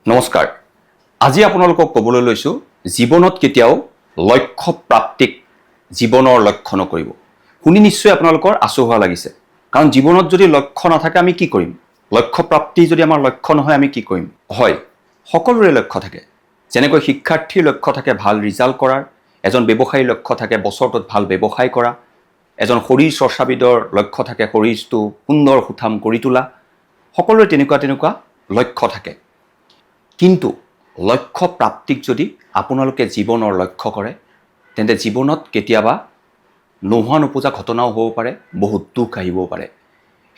নমস্কাৰ। আজি আপোনালোকক ক'বলৈ লৈছোঁ জীৱনত কেতিয়াও লক্ষ্য প্ৰাপ্তিক জীৱনৰ লক্ষ্য নকৰিব। শুনি নিশ্চয় আপোনালোকৰ আচহুৱা লাগিছে, কাৰণ জীৱনত যদি লক্ষ্য নাথাকে আমি কি কৰিম? লক্ষ্য প্ৰাপ্তি যদি আমাৰ লক্ষ্য নহয় আমি কি কৰিম? হয়, সকলোৰে লক্ষ্য থাকে। যেনেকৈ শিক্ষাৰ্থীৰ লক্ষ্য থাকে ভাল ৰিজাল্ট কৰাৰ, এজন ব্যৱসায়ীৰ লক্ষ্য থাকে বছৰটোত ভাল ব্যৱসায় কৰা, এজন শৰীৰ চৰ্চাবিদৰ লক্ষ্য থাকে শৰীৰটো সুন্দৰ সুঠাম কৰি তোলা। সকলোৰে তেনেকুৱা লক্ষ্য থাকে। কিন্তু লক্ষ্য প্ৰাপ্তিক যদি আপোনালোকে জীৱনৰ লক্ষ্য কৰে, তেন্তে জীৱনত কেতিয়াবা নোহোৱা নোপোজা ঘটনাও হ'ব পাৰে, বহুত দুখ আহিবও পাৰে।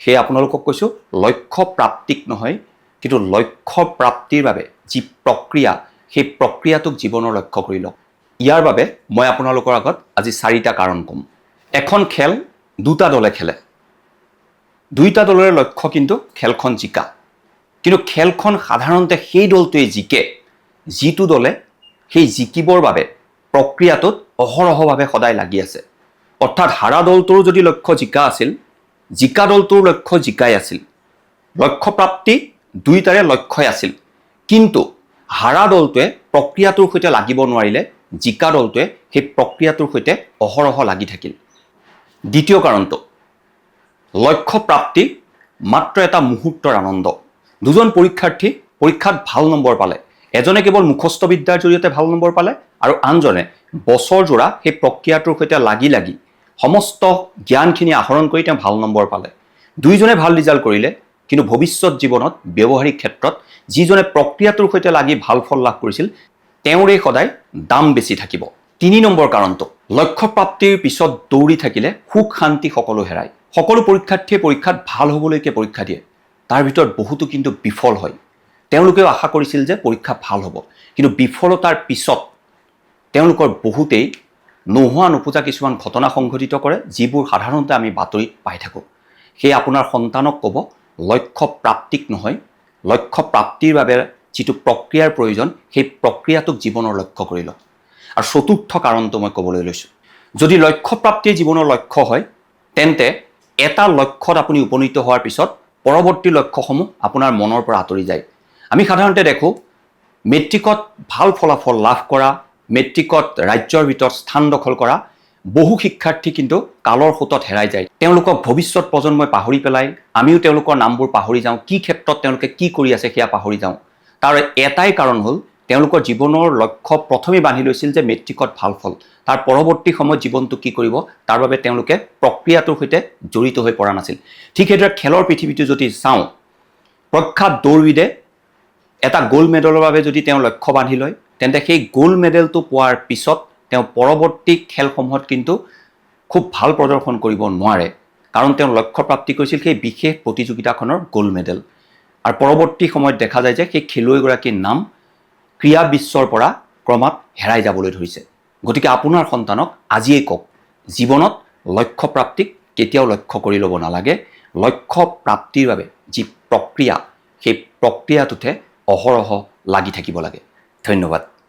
সেয়ে আপোনালোকক কৈছোঁ, লক্ষ্য প্ৰাপ্তিক নহয়, কিন্তু লক্ষ্য প্ৰাপ্তিৰ বাবে যি প্ৰক্ৰিয়া, সেই প্ৰক্ৰিয়াটোক জীৱনৰ লক্ষ্য কৰি লওক। ইয়াৰ বাবে মই আপোনালোকৰ আগত আজি 4টা কাৰণ ক'ম। এখন খেল দুটা দলে খেলে। দুইটা দলৰে লক্ষ্য কিন্তু খেলখন জিকা। কিন্তু খেলখন সাধাৰণতে সেই দলটোৱে জিকে যিটো দলে সেই জিকিবৰ বাবে প্ৰক্ৰিয়াটোত অহৰহভাৱে সদায় লাগি আছে। অৰ্থাৎ হাৰা দলটোৰ যদি লক্ষ্য জিকা আছিল, জিকা দলটোৰ লক্ষ্য জিকাই আছিল। লক্ষ্য প্ৰাপ্তি দুইটাৰে লক্ষ্যই আছিল, কিন্তু হাৰা দলটোৱে প্ৰক্ৰিয়াটোৰ সৈতে লাগিব নোৱাৰিলে, জিকা দলটোৱে সেই প্ৰক্ৰিয়াটোৰ সৈতে অহৰহ লাগি থাকিল। দ্বিতীয় কাৰণটো, লক্ষ্য প্ৰাপ্তি মাত্ৰ এটা মুহূৰ্তৰ আনন্দ। দুজন পৰীক্ষাৰ্থী পৰীক্ষাত ভাল নম্বৰ পালে। এজনে কেৱল মুখস্থ বিদ্যাৰ জৰিয়তে ভাল নম্বৰ পালে, আৰু আনজনে বছৰজোৰা সেই প্ৰক্ৰিয়াটোৰ সৈতে লাগি লাগি সমস্ত জ্ঞানখিনি আহৰণ কৰি তেওঁ ভাল নম্বৰ পালে। দুইজনে ভাল ৰিজাল্ট কৰিলে, কিন্তু ভৱিষ্যত জীৱনত ব্যৱহাৰিক ক্ষেত্ৰত যিজনে প্ৰক্ৰিয়াটোৰ সৈতে লাগি ভাল ফল লাভ কৰিছিল তেওঁৰে সদায় দাম বেছি থাকিব। 3 নম্বৰ কাৰণটো, লক্ষ্য প্ৰাপ্তিৰ পিছত দৌৰি থাকিলে সুখ শান্তি সকলো হেৰায়। সকলো পৰীক্ষাৰ্থীয়ে পৰীক্ষাত ভাল হ'বলৈকে পৰীক্ষা দিয়ে, তাৰ ভিতৰত বহুতো কিন্তু বিফল হয়। তেওঁলোকেও আশা কৰিছিল যে পৰীক্ষা ভাল হ'ব, কিন্তু বিফলতাৰ পিছত তেওঁলোকৰ বহুতেই নোহোৱা নোপোজা কিছুমান ঘটনা সংঘটিত কৰে, যিবোৰ সাধাৰণতে আমি বাতৰিত পাই থাকোঁ। সেয়ে আপোনাৰ সন্তানক ক'ব, লক্ষ্য প্ৰাপ্তিক নহয়, লক্ষ্য প্ৰাপ্তিৰ বাবে যিটো প্ৰক্ৰিয়াৰ প্ৰয়োজন সেই প্ৰক্ৰিয়াটোক জীৱনৰ লক্ষ্য কৰি লওক। আৰু 4ৰ্থ কাৰণটো মই ক'বলৈ লৈছোঁ, যদি লক্ষ্য প্ৰাপ্তিয়ে জীৱনৰ লক্ষ্য হয়, তেন্তে এটা লক্ষ্যত আপুনি উপনীত হোৱাৰ পিছত পৰৱৰ্তী লক্ষ্যসমূহ আপোনাৰ মনৰ পৰা আঁতৰি যায়। আমি সাধাৰণতে দেখোঁ মেট্ৰিকত ভাল ফলাফল লাভ কৰা, মেট্ৰিকত ৰাজ্যৰ ভিতৰত স্থান দখল কৰা বহু শিক্ষাৰ্থী কিন্তু কালৰ সোঁতত হেৰাই যায়। তেওঁলোকক ভৱিষ্যত প্ৰজন্মই পাহৰি পেলায়, আমিও তেওঁলোকৰ নামবোৰ পাহৰি যাওঁ, কি ক্ষেত্ৰত তেওঁলোকে কি কৰি আছে সেয়া পাহৰি যাওঁ। তাৰ এটাই কাৰণ হ'ল, তেওঁলোকৰ জীৱনৰ লক্ষ্য প্ৰথমে বান্ধি লৈছিল যে মেট্ৰিকত ভাল ফল, তাৰ পৰৱৰ্তী সময়ত জীৱনটো কি কৰিব তাৰ বাবে তেওঁলোকে প্ৰক্ৰিয়াটোৰ সৈতে জড়িত হৈ পৰা নাছিল। ঠিক সেইদৰে খেলৰ পৃথিৱীটো যদি চাওঁ, প্ৰখ্যাত দৌৰবিদে এটা গ'ল্ড মেডেলৰ বাবে যদি তেওঁ লক্ষ্য বান্ধি লয়, তেন্তে সেই গ'ল্ড মেডেলটো পোৱাৰ পিছত তেওঁ পৰৱৰ্তী খেলসমূহত কিন্তু খুব ভাল প্ৰদৰ্শন কৰিব নোৱাৰে, কাৰণ তেওঁ লক্ষ্য প্ৰাপ্তি কৰিছিল সেই বিশেষ প্ৰতিযোগিতাখনৰ গ'ল্ড মেডেল। আৰু পৰৱৰ্তী সময়ত দেখা যায় যে সেই খেলুৱৈগৰাকীৰ নাম ক্ৰীড়া বিশ্বৰ পৰা ক্ৰমাৎ হেৰাই যাবলৈ ধৰিছে। গতিকে আপোনাৰ সন্তানক আজিয়েই কওক, জীৱনত লক্ষ্য প্ৰাপ্তিক কেতিয়াও লক্ষ্য কৰি ল'ব নালাগে। লক্ষ্য প্ৰাপ্তিৰ বাবে যি প্ৰক্ৰিয়া, সেই প্ৰক্ৰিয়াটোতে অহৰহ লাগি থাকিব লাগে। ধন্যবাদ।